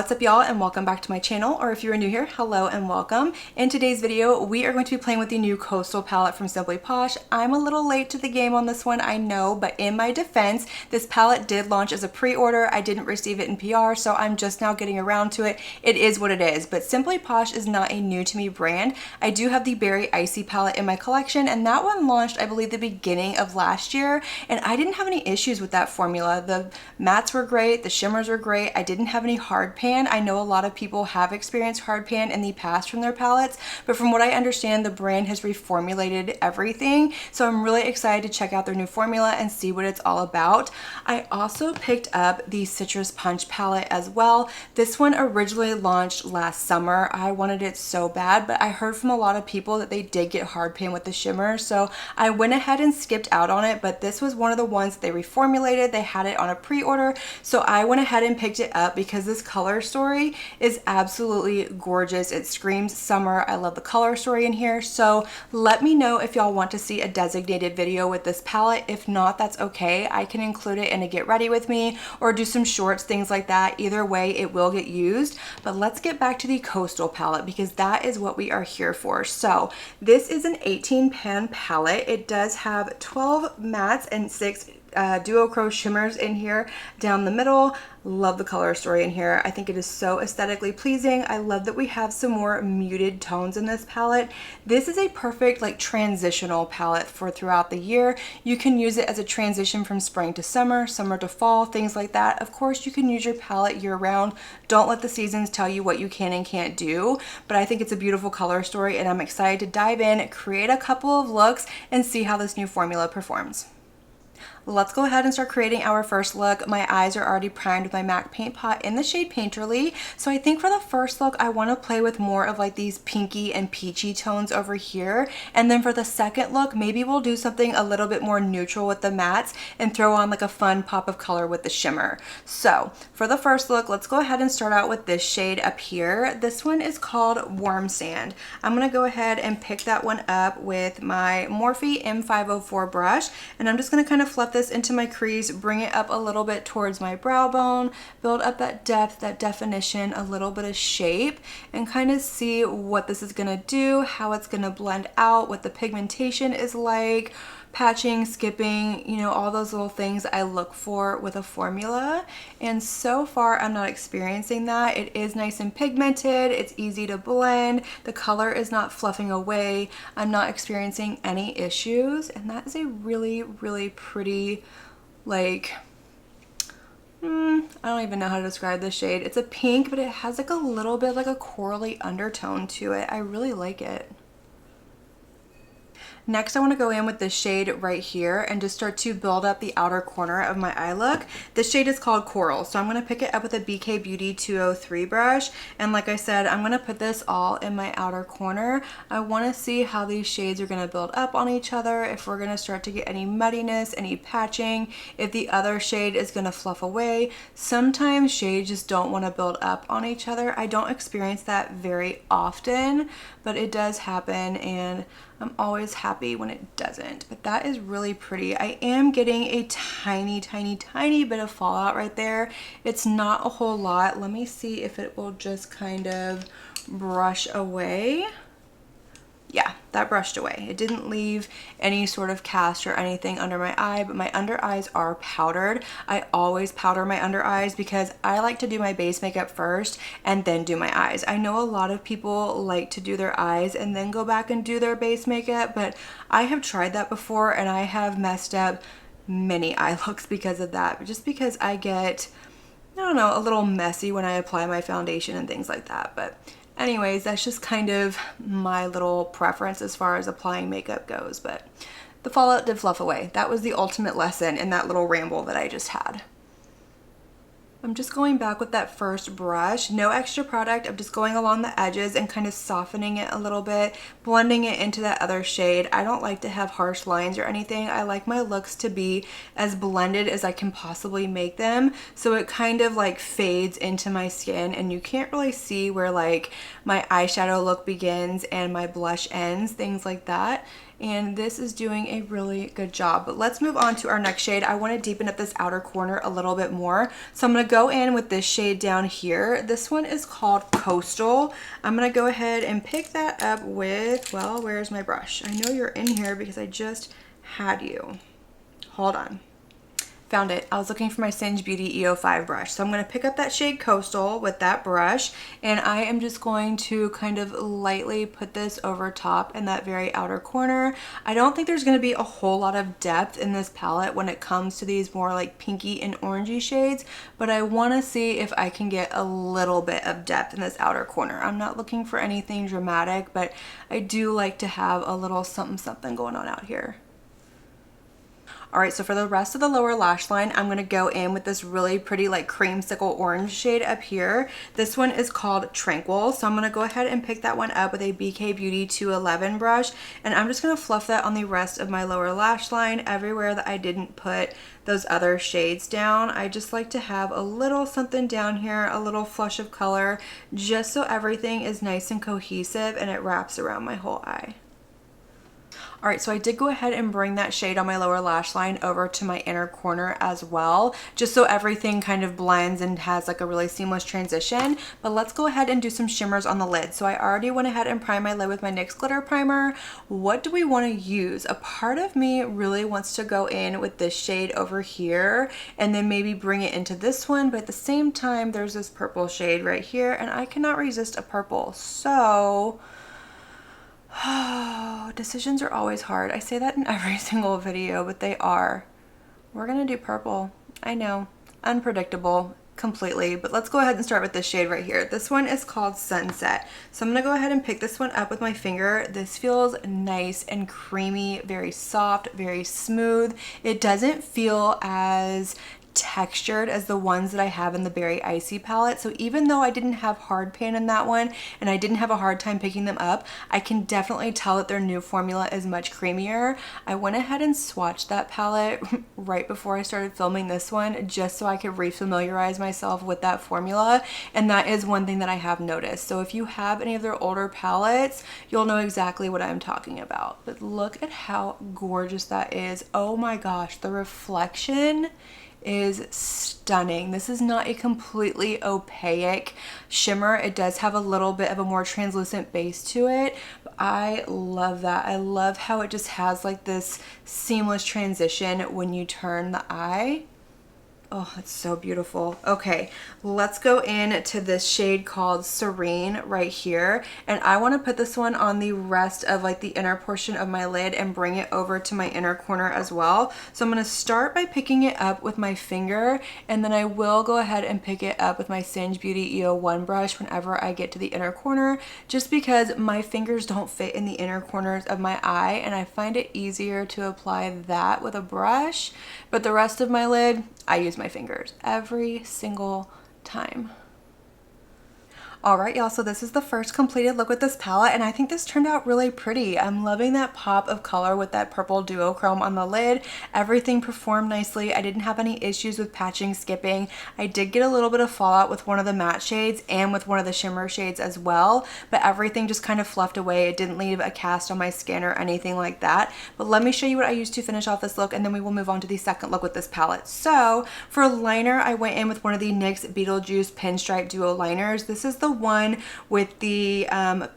What's up y'all, and welcome back to my channel, or if you are new here, hello and welcome. In today's video, we are going to be playing with the new Coastal palette from Simply Posh. I'm a little late to the game on this one, I know, but in my defense, this palette did launch as a pre-order. I didn't receive it in PR, so I'm just now getting around to it. It is what it is, but Simply Posh is not a new to me brand. I do have the Berry Icy palette in my collection, and that one launched, I believe, the beginning of last year, and I didn't have any issues with that formula. The mattes were great, the shimmers were great. I didn't have any hard pan. I know a lot of people have experienced hard pan in the past from their palettes, but from what I understand, the brand has reformulated everything. So I'm really excited to check out their new formula and see what it's all about. I also picked up the Citrus Punch palette as well. This one originally launched last summer. I wanted it so bad, but I heard from a lot of people that they did get hard pan with the shimmer. So I went ahead and skipped out on it, but this was one of the ones that they reformulated. They had it on a pre-order. So I went ahead and picked it up because this color story is absolutely gorgeous. It screams summer. I love the color story in here. So let me know if y'all want to see a designated video with this palette. If not, that's okay. I can include it in a get ready with me or do some shorts, things like that. Either way, it will get used. But let's get back to the Coastal palette because that is what we are here for. So this is an 18 pan palette. It does have 12 mattes and 6 duochrome shimmers in here down the middle. Love the color story in here. I think it is so aesthetically pleasing. I love that we have some more muted tones in this palette. This is a perfect like transitional palette for throughout the year. You can use it as a transition from spring to summer, summer to fall, things like that. Of course, you can use your palette year round. Don't let the seasons tell you what you can and can't do, but I think it's a beautiful color story and I'm excited to dive in, create a couple of looks, and see how this new formula performs. Let's go ahead and start creating our first look. My eyes are already primed with my MAC paint pot in the shade Painterly. So I think for the first look, I want to play with more of like these pinky and peachy tones over here. And then for the second look, maybe we'll do something a little bit more neutral with the mattes and throw on like a fun pop of color with the shimmer. So for the first look, let's go ahead and start out with this shade up here. This one is called Warm Sand. I'm going to go ahead and pick that one up with my Morphe M504 brush. And I'm just going to kind of fluff this into my crease, bring it up a little bit towards my brow bone, build up that depth, that definition, a little bit of shape, and kind of see what this is gonna do, how it's gonna blend out, what the pigmentation is like, patching, skipping, you know, all those little things I look for with a formula. And so far I'm not experiencing that. It is nice and pigmented, it's easy to blend, the color is not fluffing away, I'm not experiencing any issues, and that is a really, really pretty, like, I don't even know how to describe this shade. It's a pink, but it has like a little bit like a corally undertone to it. I really like it. Next, I want to go in with this shade right here and just start to build up the outer corner of my eye look. This shade is called Coral, so I'm going to pick it up with a BK Beauty 203 brush. And like I said, I'm going to put this all in my outer corner. I want to see how these shades are going to build up on each other, if we're going to start to get any muddiness, any patching, if the other shade is going to fluff away. Sometimes shades just don't want to build up on each other. I don't experience that very often, but it does happen, and I'm always happy when it doesn't. But that is really pretty. I am getting a tiny, tiny, tiny bit of fallout right there. It's not a whole lot. Let me see if it will just kind of brush away. Yeah, that brushed away. It didn't leave any sort of cast or anything under my eye, but my under eyes are powdered. I always powder my under eyes because I like to do my base makeup first and then do my eyes. I know a lot of people like to do their eyes and then go back and do their base makeup, but I have tried that before and I have messed up many eye looks because of that. Just because I get, I don't know, a little messy when I apply my foundation and things like that. But anyways, that's just kind of my little preference as far as applying makeup goes, but the fallout did fluff away. That was the ultimate lesson in that little ramble that I just had. I'm just going back with that first brush, no extra product. I'm just going along the edges and kind of softening it a little bit, blending it into that other shade. I don't like to have harsh lines or anything. I like my looks to be as blended as I can possibly make them, so it kind of like fades into my skin and you can't really see where like my eyeshadow look begins and my blush ends, things like that. And this is doing a really good job. But let's move on to our next shade. I want to deepen up this outer corner a little bit more, so I'm going to go in with this shade down here. This one is called Coastal. I'm gonna go ahead and pick that up with, well, where's my brush? I know you're in here because I just had you. Hold on. Found it. I was looking for my Singe Beauty EO5 brush. So I'm going to pick up that shade Coastal with that brush, and I am just going to kind of lightly put this over top in that very outer corner. I don't think there's going to be a whole lot of depth in this palette when it comes to these more like pinky and orangey shades, but I want to see if I can get a little bit of depth in this outer corner. I'm not looking for anything dramatic, but I do like to have a little something something going on out here. All right, so for the rest of the lower lash line, I'm gonna go in with this really pretty like creamsicle orange shade up here. This one is called Tranquil. So I'm gonna go ahead and pick that one up with a BK Beauty 211 brush. And I'm just gonna fluff that on the rest of my lower lash line everywhere that I didn't put those other shades down. I just like to have a little something down here, a little flush of color, just so everything is nice and cohesive and it wraps around my whole eye. All right, so I did go ahead and bring that shade on my lower lash line over to my inner corner as well, just so everything kind of blends and has like a really seamless transition. But let's go ahead and do some shimmers on the lid. So I already went ahead and primed my lid with my NYX Glitter Primer. What do we want to use? A part of me really wants to go in with this shade over here and then maybe bring it into this one, but at the same time, there's this purple shade right here and I cannot resist a purple. So decisions are always hard. I say that in every single video, but they are. We're gonna do purple. I know, unpredictable completely, but let's go ahead and start with this shade right here. This one is called Sunset. So I'm gonna go ahead and pick this one up with my finger. This feels nice and creamy, very soft, very smooth. It doesn't feel as textured as the ones that I have in the Berry Icy palette. So even though I didn't have hard pan in that one and I didn't have a hard time picking them up, I can definitely tell that their new formula is much creamier. I went ahead and swatched that palette right before I started filming this one just so I could refamiliarize myself with that formula, and that is one thing that I have noticed. So if you have any of their older palettes, you'll know exactly what I'm talking about. But look at how gorgeous that is. Oh my gosh, the reflection is stunning. This is not a completely opaque shimmer. It does have a little bit of a more translucent base to it, but I love that. I love how it just has like this seamless transition when you turn the eye. Oh, it's so beautiful. Okay, let's go into this shade called Serene right here. And I want to put this one on the rest of like the inner portion of my lid and bring it over to my inner corner as well. So I'm going to start by picking it up with my finger, and then I will go ahead and pick it up with my Singe Beauty EO1 brush whenever I get to the inner corner, just because my fingers don't fit in the inner corners of my eye and I find it easier to apply that with a brush. But the rest of my lid, I use my fingers every single time. All right, y'all, so this is the first completed look with this palette, and I think this turned out really pretty. I'm loving that pop of color with that purple duochrome on the lid. Everything performed nicely. I didn't have any issues with patching, skipping. I did get a little bit of fallout with one of the matte shades and with one of the shimmer shades as well, but everything just kind of fluffed away. It didn't leave a cast on my skin or anything like that. But let me show you what I used to finish off this look, and then we will move on to the second look with this palette. So for liner, I went in with one of the NYX Beetlejuice Pinstripe Duo liners. This is the one with the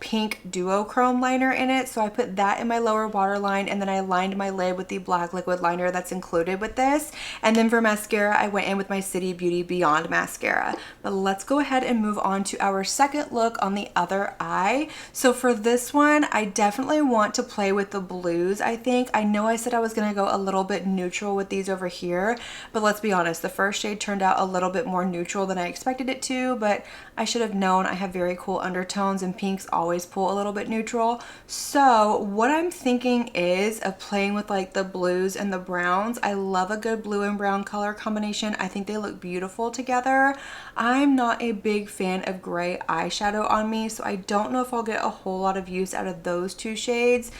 pink duochrome liner in it. So I put that in my lower waterline, and then I lined my lid with the black liquid liner that's included with this. And then for mascara, I went in with my City Beauty Beyond mascara. But let's go ahead and move on to our second look on the other eye. So for this one, I definitely want to play with the blues, I think. I know I said I was going to go a little bit neutral with these over here, but let's be honest, the first shade turned out a little bit more neutral than I expected it to, but I should have known. I have very cool undertones and pinks always pull a little bit neutral. So what I'm thinking is of playing with like the blues and the browns. I love a good blue and brown color combination. I think they look beautiful together. I'm not a big fan of gray eyeshadow on me, so I don't know if I'll get a whole lot of use out of those two shades,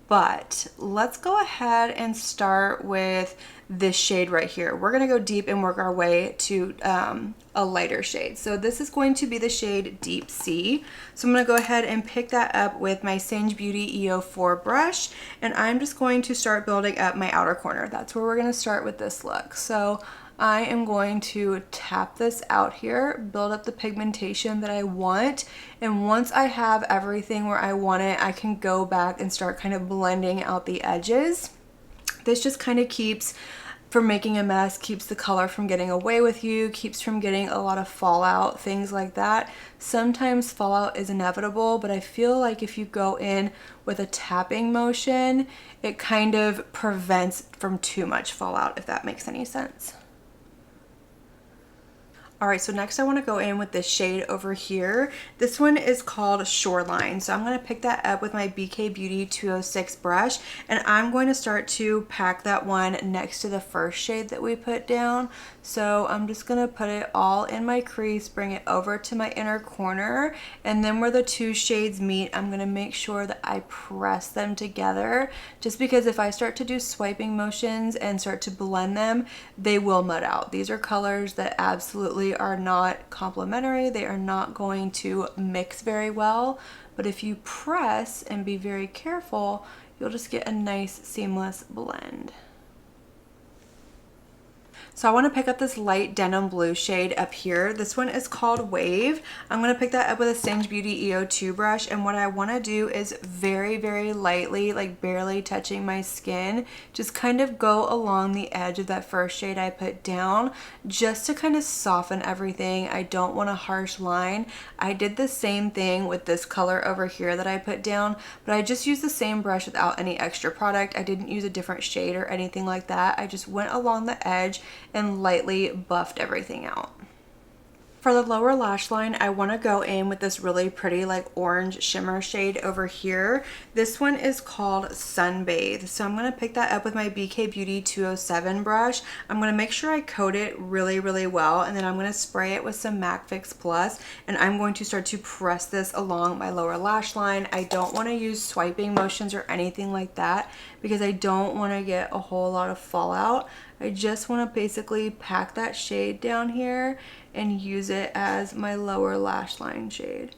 but let's go ahead and start with this shade right here. We're gonna go deep and work our way to a lighter shade. So this is going to be the shade Deep Sea. So I'm gonna go ahead and pick that up with my Singe Beauty EO4 brush, and I'm just going to start building up my outer corner. That's where we're gonna start with this look. So I am going to tap this out here, build up the pigmentation that I want, and once I have everything where I want it, I can go back and start kind of blending out the edges. This just kind of keeps from making a mess, keeps the color from getting away with you, keeps from getting a lot of fallout, things like that. Sometimes fallout is inevitable, but I feel like if you go in with a tapping motion, it kind of prevents from too much fallout, if that makes any sense. All right, so next I want to go in with this shade over here. This one is called Shoreline. So I'm going to pick that up with my BK Beauty 206 brush, and I'm going to start to pack that one next to the first shade that we put down. So I'm just going to put it all in my crease, bring it over to my inner corner, and then where the two shades meet, I'm going to make sure that I press them together, just because if I start to do swiping motions and start to blend them, they will mud out. These are colors that absolutely are not complementary. They are not going to mix very well, but if you press and be very careful, you'll just get a nice seamless blend. So I want to pick up this light denim blue shade up here. This one is called Wave. I'm going to pick that up with a Singed Beauty EO2 brush, and what I want to do is very, very lightly, like barely touching my skin, just kind of go along the edge of that first shade I put down, just to kind of soften everything. I don't want a harsh line. I did the same thing with this color over here that I put down, but I just used the same brush without any extra product. I didn't use a different shade or anything like that. I just went along the edge and lightly buffed everything out. For the lower lash line, I want to go in with this really pretty like orange shimmer shade over here. This one is called Sunbathe. So I'm going to pick that up with my BK Beauty 207 brush. I'm going to make sure I coat it really, really well, and then I'm going to spray it with some MAC Fix Plus, and I'm going to start to press this along my lower lash line. I don't want to use swiping motions or anything like that because I don't want to get a whole lot of fallout. I just want to basically pack that shade down here and use it as my lower lash line shade.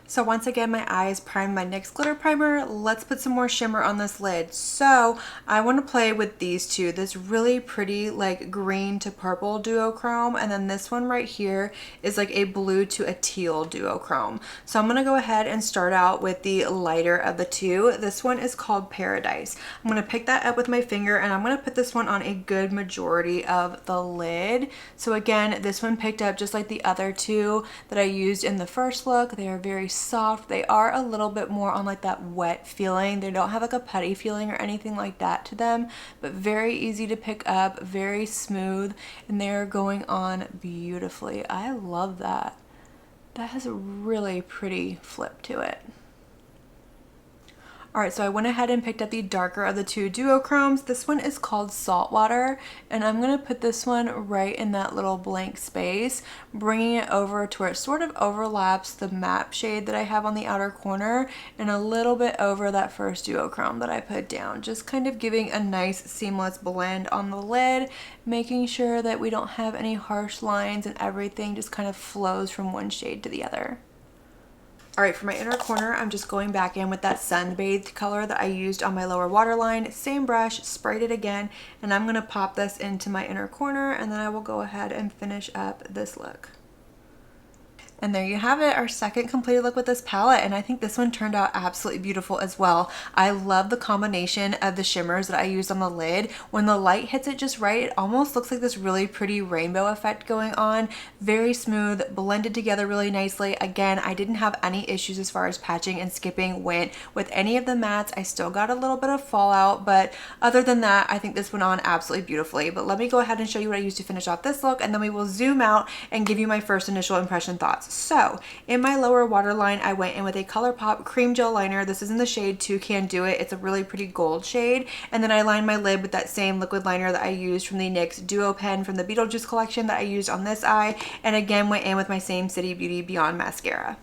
So once again, my eye is primed by NYX glitter primer. Let's put some more shimmer on this lid. So I want to play with these two, this really pretty like green to purple duochrome, and then this one right here is like a blue to a teal duochrome. So I'm going to go ahead and start out with the lighter of the two. This one is called Paradise. I'm going to pick that up with my finger, and I'm going to put this one on a good majority of the lid. So again, this one picked up just like the other two that I used in the first look. They are very soft. They are a little bit more on like that wet feeling. They don't have like a putty feeling or anything like that to them, but very easy to pick up, very smooth, and they're going on beautifully. I love that. That has a really pretty flip to it. Alright, so I went ahead and picked up the darker of the two duochromes. This one is called Saltwater, and I'm going to put this one right in that little blank space, bringing it over to where it sort of overlaps the matte shade that I have on the outer corner and a little bit over that first duochrome that I put down. Just kind of giving a nice seamless blend on the lid, making sure that we don't have any harsh lines and everything just kind of flows from one shade to the other. Alright, for my inner corner, I'm just going back in with that Sunbathed color that I used on my lower waterline. Same brush, sprayed it again, and I'm going to pop this into my inner corner, and then I will go ahead and finish up this look. And there you have it, our second completed look with this palette, and I think this one turned out absolutely beautiful as well. I love the combination of the shimmers that I used on the lid. When the light hits it just right, it almost looks like this really pretty rainbow effect going on. Very smooth, blended together really nicely. Again, I didn't have any issues as far as patching and skipping went with any of the mattes. I still got a little bit of fallout, but other than that, I think this went on absolutely beautifully. But let me go ahead and show you what I used to finish off this look, and then we will zoom out and give you my first initial impression thoughts. So in my lower waterline, I went in with a ColourPop cream gel liner. This is in the shade Toucan Do It. It's a really pretty gold shade. And then I lined my lid with that same liquid liner that I used from the NYX Duo Pen from the Beetlejuice collection that I used on this eye. And again, went in with my same City Beauty Beyond mascara.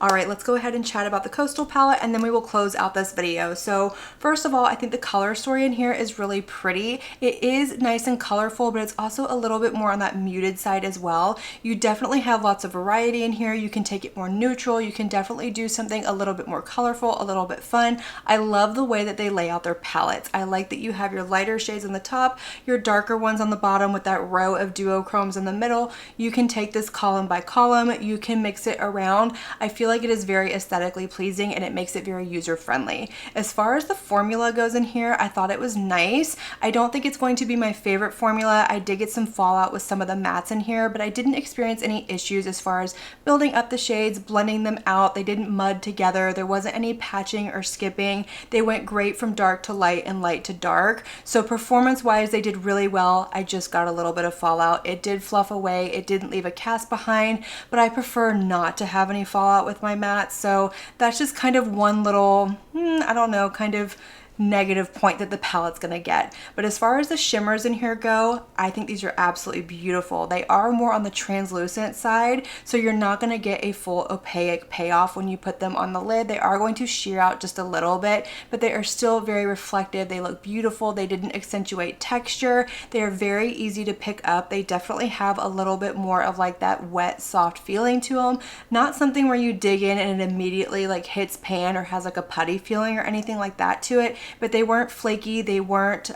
All right, let's go ahead and chat about the Coastal palette and then we will close out this video. So first of all, I think the color story in here is really pretty. It is nice and colorful, but it's also a little bit more on that muted side as well. You definitely have lots of variety in here. You can take it more neutral. You can definitely do something a little bit more colorful, a little bit fun. I love the way that they lay out their palettes. I like that you have your lighter shades on the top, your darker ones on the bottom with that row of duochromes in the middle. You can take this column by column. You can mix it around. I feel like it is very aesthetically pleasing and it makes it very user friendly. As far as the formula goes in here, I thought it was nice. I don't think it's going to be my favorite formula. I did get some fallout with some of the mattes in here, but I didn't experience any issues as far as building up the shades, blending them out. They didn't mud together. There wasn't any patching or skipping. They went great from dark to light and light to dark. So performance wise, they did really well. I just got a little bit of fallout. It did fluff away. It didn't leave a cast behind, but I prefer not to have any fallout with my matte. So that's just kind of one little, I don't know, kind of negative point that the palette's gonna get. But as far as the shimmers in here go, I think these are absolutely beautiful. They are more on the translucent side, so you're not gonna get a full opaque payoff when you put them on the lid. They are going to sheer out just a little bit, but they are still very reflective. They look beautiful. They didn't accentuate texture. They are very easy to pick up. They definitely have a little bit more of like that wet, soft feeling to them. Not something where you dig in and it immediately like hits pan or has like a putty feeling or anything like that to it. But they weren't flaky, they weren't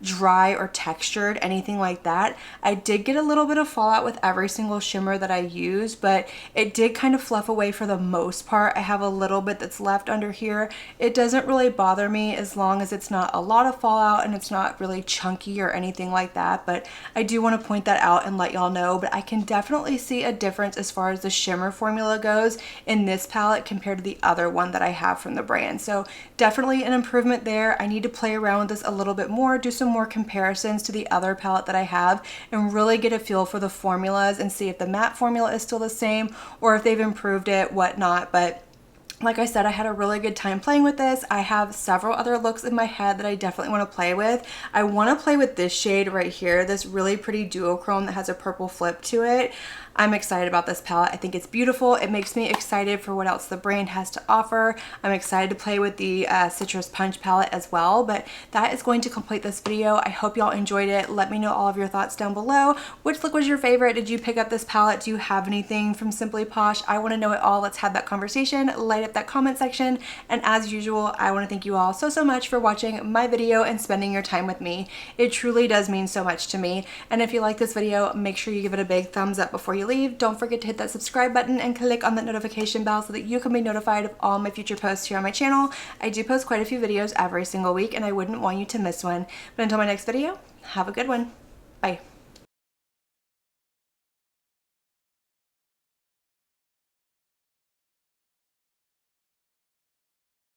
dry or textured, anything like that. I did get a little bit of fallout with every single shimmer that I used, but it did kind of fluff away for the most part. I have a little bit that's left under here. It doesn't really bother me as long as it's not a lot of fallout and it's not really chunky or anything like that, but I do want to point that out and let y'all know. But I can definitely see a difference as far as the shimmer formula goes in this palette compared to the other one that I have from the brand. So definitely an improvement there. I need to play around with this a little bit more, do some more comparisons to the other palette that I have and really get a feel for the formulas and see if the matte formula is still the same or if they've improved it, whatnot. But like I said, I had a really good time playing with this. I have several other looks in my head that I definitely want to play with. I want to play with this shade right here, this really pretty duochrome that has a purple flip to it. I'm excited about this palette. I think it's beautiful. It makes me excited for what else the brand has to offer. I'm excited to play with the Citrus Punch palette as well, but that is going to complete this video. I hope y'all enjoyed it. Let me know all of your thoughts down below. Which look was your favorite? Did you pick up this palette? Do you have anything from Simply Posh? I want to know it all. Let's have that conversation. Light up that comment section. And as usual, I want to thank you all so much for watching my video and spending your time with me. It truly does mean so much to me. And if you like this video, make sure you give it a big thumbs up before you leave. Don't forget to hit that subscribe button and click on that notification bell so that you can be notified of all my future posts here on my channel. I do post quite a few videos every single week and I wouldn't want you to miss one. But until my next video, have a good one. Bye.